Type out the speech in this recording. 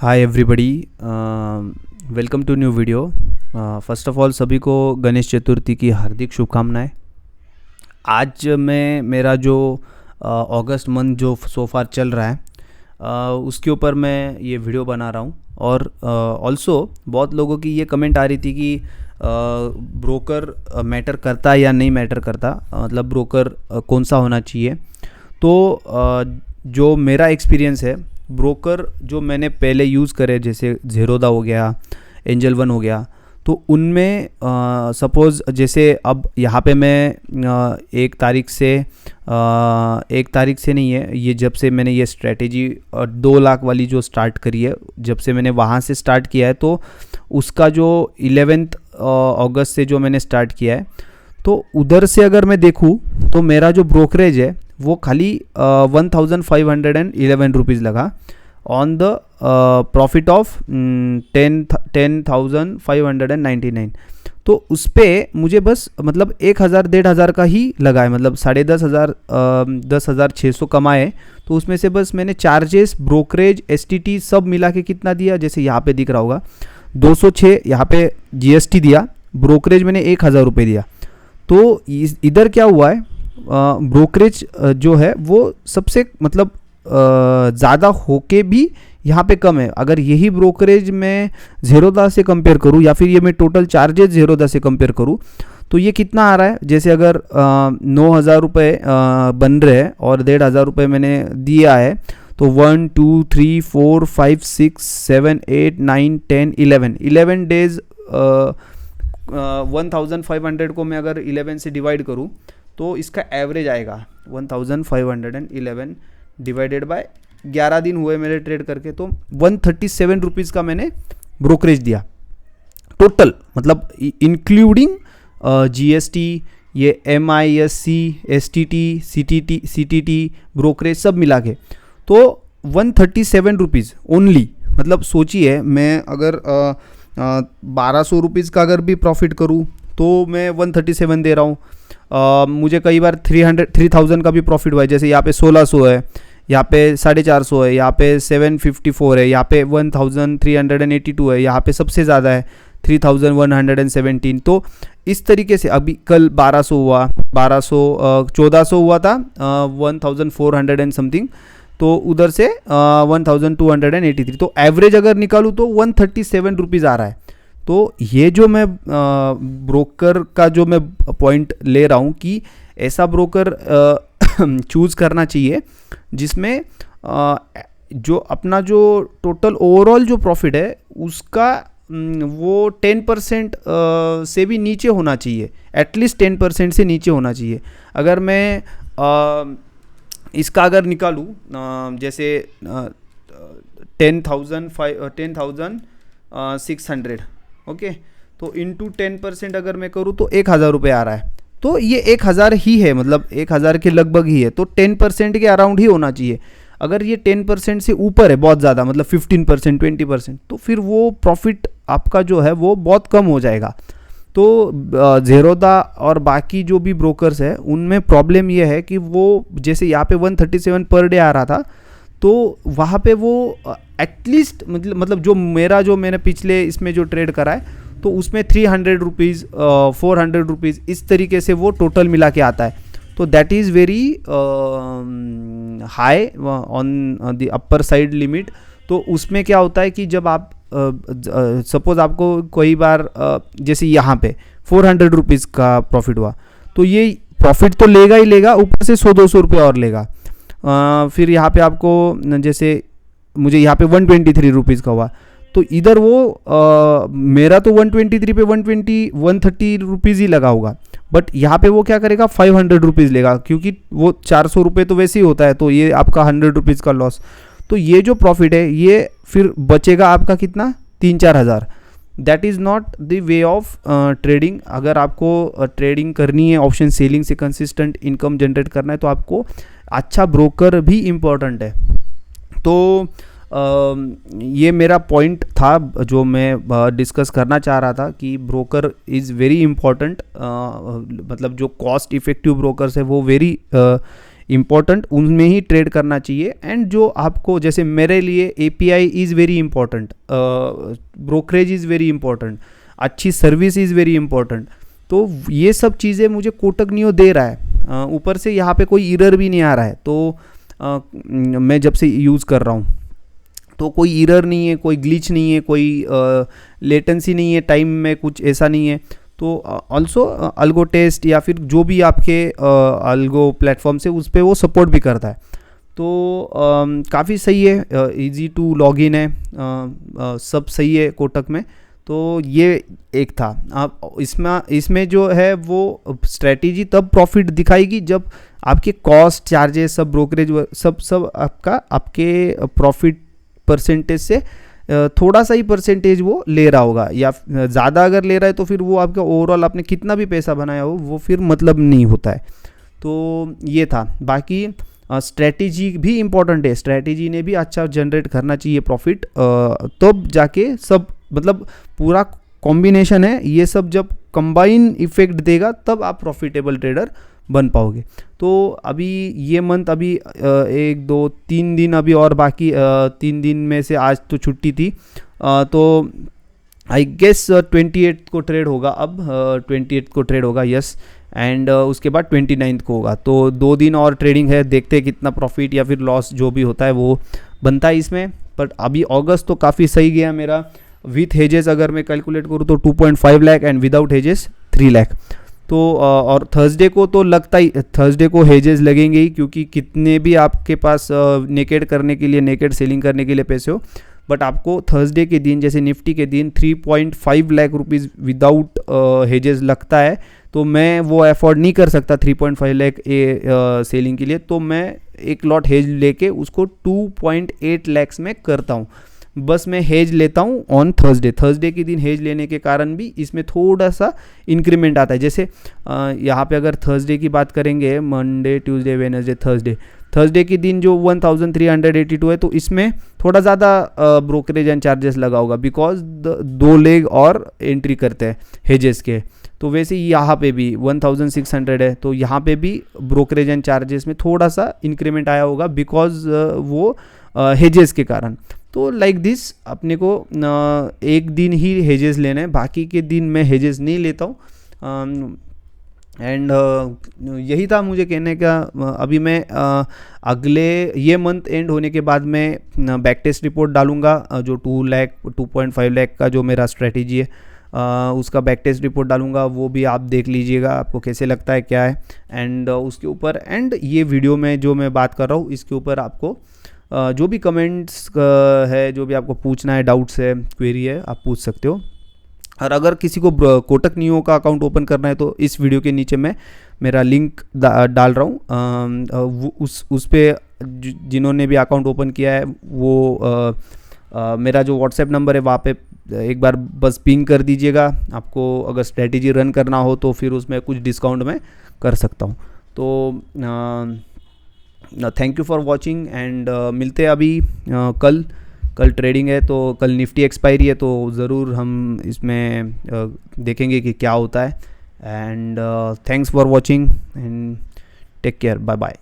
Hi everybody, welcome to new video. First of all सभी को गणेश चतुर्थी की हार्दिक शुभकामनाएं। आज मैं मेरा जो अगस्त मंथ जो सो फार चल रहा है उसके ऊपर मैं ये वीडियो बना रहा हूँ। और ऑल्सो बहुत लोगों की ये कमेंट आ रही थी कि ब्रोकर मैटर करता है या नहीं मैटर करता, मतलब ब्रोकर कौन सा होना चाहिए। तो जो मेरा एक्सपीरियंस है, ब्रोकर जो मैंने पहले यूज़ करे जैसे ज़ेरोदा हो गया, एंजल वन हो गया, तो उनमें सपोज़ जैसे अब यहाँ पे मैं 1 तारीख से नहीं है, ये जब से मैंने ये स्ट्रेटेजी 2 लाख वाली जो स्टार्ट करी है, जब से मैंने वहाँ से स्टार्ट किया है, तो उसका जो 11 अगस्त से जो मैंने स्टार्ट किया है, तो उधर से अगर मैं देखूँ तो मेरा जो ब्रोकरेज है वो खाली 1511 रुपीज़ लगा ऑन द प्रॉफिट ऑफ 10,599। तो उस पर मुझे बस मतलब 1,000-1,500 का ही लगा है, मतलब 10,500 10,600 कमाए। तो उसमें से बस मैंने चार्जेस, ब्रोकरेज, एसटीटी सब मिला के कितना दिया, जैसे यहाँ पे दिख रहा होगा 206, यहाँ पे जीएसटी दिया, ब्रोकरेज मैंने 1,000 रुपये दिया। तो इधर क्या हुआ है, ब्रोकरेज जो है वो सबसे मतलब ज़्यादा होके भी यहाँ पे कम है। अगर यही ब्रोकरेज मैं ज़ेरोदा से कंपेयर करूँ या फिर ये मैं टोटल चार्जेस ज़ेरोदा से कंपेयर करूँ तो ये कितना आ रहा है, जैसे अगर 9,000 रुपये बन रहे हैं और 1,500 रुपये मैंने दिया है, तो 1 2 3 4 5 6 7 8 9 10 11 डेज 1,500 को मैं अगर 11 से डिवाइड करूँ तो इसका एवरेज आएगा 1,511 डिवाइडेड बाय 11 दिन हुए मेरे ट्रेड करके, तो 137 रुपीज़ का मैंने ब्रोकरेज दिया टोटल, मतलब इंक्लूडिंग जीएसटी, ये MISC, STT, CTT ब्रोकरेज सब मिला के, तो 137 रुपीज़ ओनली। मतलब सोचिए, मैं अगर 1,200 रुपीज़ का अगर भी प्रॉफिट करूँ तो मैं 137 दे रहा हूँ। मुझे कई बार 3,000 का भी प्रॉफिट हुआ है, जैसे यहाँ पे 1,600 है, यहाँ पे 450 है, यहाँ पे 754 है, यहाँ पे 1,382 है, यहाँ पे सबसे ज़्यादा है 3,117। तो इस तरीके से अभी कल 1,200 हुआ, 1,400 हुआ था 1,400 एंड समथिंग, तो उधर से 1,283। तो एवरेज अगर निकालूँ तो 137 रुपीज़ आ रहा है। तो ये जो मैं ब्रोकर का जो मैं पॉइंट ले रहा हूँ कि ऐसा ब्रोकर चूज़ करना चाहिए जिसमें जो अपना जो टोटल ओवरऑल जो प्रॉफिट है उसका वो 10% से भी नीचे होना चाहिए, एटलीस्ट 10% से नीचे होना चाहिए। अगर मैं इसका अगर निकालूँ जैसे 10,600 ओके, तो इंटू 10% अगर मैं करूँ तो 1,000 रुपये आ रहा है। तो ये 1,000 ही है, मतलब 1,000 के लगभग ही है, तो 10% के अराउंड ही होना चाहिए। अगर ये 10% से ऊपर है बहुत ज़्यादा, मतलब 15% 20%, तो फिर वो प्रॉफिट आपका जो है वो बहुत कम हो जाएगा। तो ज़ेरोदा और बाकी जो भी ब्रोकर्स है उनमें प्रॉब्लम ये है कि वो जैसे यहाँ पे 137 पर डे आ रहा था, तो वहाँ पे वो एटलीस्ट मतलब जो मैंने पिछले इसमें जो ट्रेड करा है तो उसमें 300 रुपीज़ 400 रुपीज़ इस तरीके से वो टोटल मिला के आता है। तो that is very high on the upper side limit. तो उसमें क्या होता है कि जब आप सपोज़ आपको कोई बार जैसे यहाँ पे 400 रुपीज़ का प्रॉफिट हुआ, तो ये प्रॉफिट तो लेगा ही लेगा, ऊपर से 100-200 रुपये और लेगा। फिर यहाँ पे आपको जैसे मुझे यहाँ पे 123 रुपीज़ का हुआ, तो इधर वो मेरा तो 123 पे 130 रुपीज़ ही लगा होगा, बट यहाँ पे वो क्या करेगा 500 रुपीज़ लेगा, क्योंकि वो 400 रुपये तो वैसे ही होता है, तो ये आपका 100 रुपीज़ का लॉस। तो ये जो प्रॉफिट है ये फिर बचेगा आपका कितना, 3-4 हज़ार। That is not the way of trading. अगर आपको ट्रेडिंग करनी है, ऑप्शन सेलिंग से कंसिस्टेंट इनकम जनरेट करना है, तो आपको अच्छा ब्रोकर भी इम्पोर्टेंट है। तो ये मेरा पॉइंट था जो मैं डिस्कस करना चाह रहा था कि ब्रोकर इज़ वेरी इम्पॉर्टेंट। मतलब जो कॉस्ट इफ़ेक्टिव ब्रोकर्स है वो वेरी इम्पॉर्टेंट उनमें ही ट्रेड करना चाहिए। एंड जो आपको, जैसे मेरे लिए API is very important, brokerage is very important, अच्छी सर्विस इज़ वेरी इंपॉर्टेंट। तो ये सब चीज़ें मुझे कोटक नियो दे रहा है, ऊपर से यहाँ पे कोई एरर भी नहीं आ रहा है। तो मैं जब से यूज़ कर रहा हूँ तो कोई एरर नहीं है, कोई ग्लिच नहीं है, कोई लेटेंसी नहीं है, टाइम में कुछ ऐसा नहीं है। तो ऑल्सो अल्गो टेस्ट या फिर जो भी आपके अल्गो प्लेटफॉर्म से उस पर वो सपोर्ट भी करता है। तो काफ़ी सही है, इजी टू लॉग इन है, सब सही है कोटक में। तो ये एक था। आप इसमें जो है वो स्ट्रेटेजी तब प्रॉफिट दिखाएगी जब आपके कॉस्ट, चार्जेस, सब ब्रोकरेज सब आपके प्रॉफिट परसेंटेज से थोड़ा सा ही परसेंटेज वो ले रहा होगा, या ज़्यादा अगर ले रहा है तो फिर वो आपका ओवरऑल आपने कितना भी पैसा बनाया हो वो फिर मतलब नहीं होता है। तो ये था। बाकी स्ट्रेटेजी भी इम्पॉर्टेंट है, स्ट्रेटेजी ने भी अच्छा जनरेट करना चाहिए प्रॉफिट, तब जाके सब मतलब पूरा कॉम्बिनेशन है, ये सब जब कंबाइन इफेक्ट देगा तब आप प्रॉफिटेबल ट्रेडर बन पाओगे। तो अभी ये मंथ अभी 1 2 3 दिन अभी और बाकी, 3 दिन में से आज तो छुट्टी थी, तो आई गेस 28 को ट्रेड होगा। अब 28 को ट्रेड होगा, यस। एंड उसके बाद 29 को होगा। तो 2 दिन और ट्रेडिंग है, देखते हैं कितना प्रॉफिट या फिर लॉस जो भी होता है वो बनता है इसमें। बट अभी अगस्त तो काफ़ी सही गया मेरा। विथ हेजेस अगर मैं कैलकुलेट करूँ तो 2.5 lakh and without hedges 3 lakh. तो और थर्सडे को तो लगता ही, थर्सडे को हेजेस लगेंगे ही, क्योंकि कितने भी आपके पास नेकेड करने के लिए, नेकेड सेलिंग करने के लिए पैसे हो, बट आपको थर्सडे के दिन, जैसे निफ्टी के दिन 3.5 लाख रुपीज़ विदाउट हेजेस लगता है। तो मैं वो अफोर्ड नहीं कर सकता 3.5 लाख सेलिंग के लिए। तो मैं एक लॉट हेज लेके उसको 2.8 लैक्स में करता हूँ। बस मैं हेज लेता हूँ ऑन थर्सडे के दिन हेज लेने के कारण भी इसमें थोड़ा सा इंक्रीमेंट आता है। जैसे यहाँ पे अगर थर्सडे की बात करेंगे, मंडे, ट्यूसडे, वेडनेसडे, थर्सडे के दिन जो 1382 है, तो इसमें थोड़ा ज़्यादा ब्रोकरेज एंड चार्जेस लगा होगा, बिकॉज 2 लेग और एंट्री करते हैं हेजेस के। तो वैसे ही यहाँ पे भी 1600 है, तो यहाँ पे भी ब्रोकरेज एंड चार्जेस में थोड़ा सा इंक्रीमेंट आया होगा, बिकॉज वो हेजेस के कारण। तो लाइक दिस अपने को एक दिन ही हेजेस लेना है, बाकी के दिन मैं हेजेस नहीं लेता हूँ। एंड यही था मुझे कहने का। अभी मैं अगले ये मंथ एंड होने के बाद मैं बैक टेस्ट रिपोर्ट डालूंगा, जो 2.5 लाख का जो मेरा स्ट्रेटेजी है, उसका बैक टेस्ट रिपोर्ट डालूंगा। वो भी आप देख लीजिएगा, आपको कैसे लगता है, क्या है। एंड उसके ऊपर, एंड ये वीडियो में जो मैं बात कर रहा हूँ इसके ऊपर आपको जो भी कमेंट्स है, जो भी आपको पूछना है, डाउट्स है, क्वेरी है, आप पूछ सकते हो। और अगर किसी को कोटक नियो का अकाउंट ओपन करना है तो इस वीडियो के नीचे मैं मेरा लिंक डाल रहा हूँ। उस पे जिन्होंने भी अकाउंट ओपन किया है वो मेरा जो व्हाट्सएप नंबर है वहाँ पे एक बार बस पिंग कर दीजिएगा। आपको अगर स्ट्रेटेजी रन करना हो तो फिर उसमें कुछ डिस्काउंट मैं कर सकता हूँ। तो thank you for watching and मिलते हैं अभी कल ट्रेडिंग है, तो कल निफ्टी एक्सपायरी है, तो ज़रूर हम इसमें देखेंगे कि क्या होता है। And thanks for watching and take care, bye bye.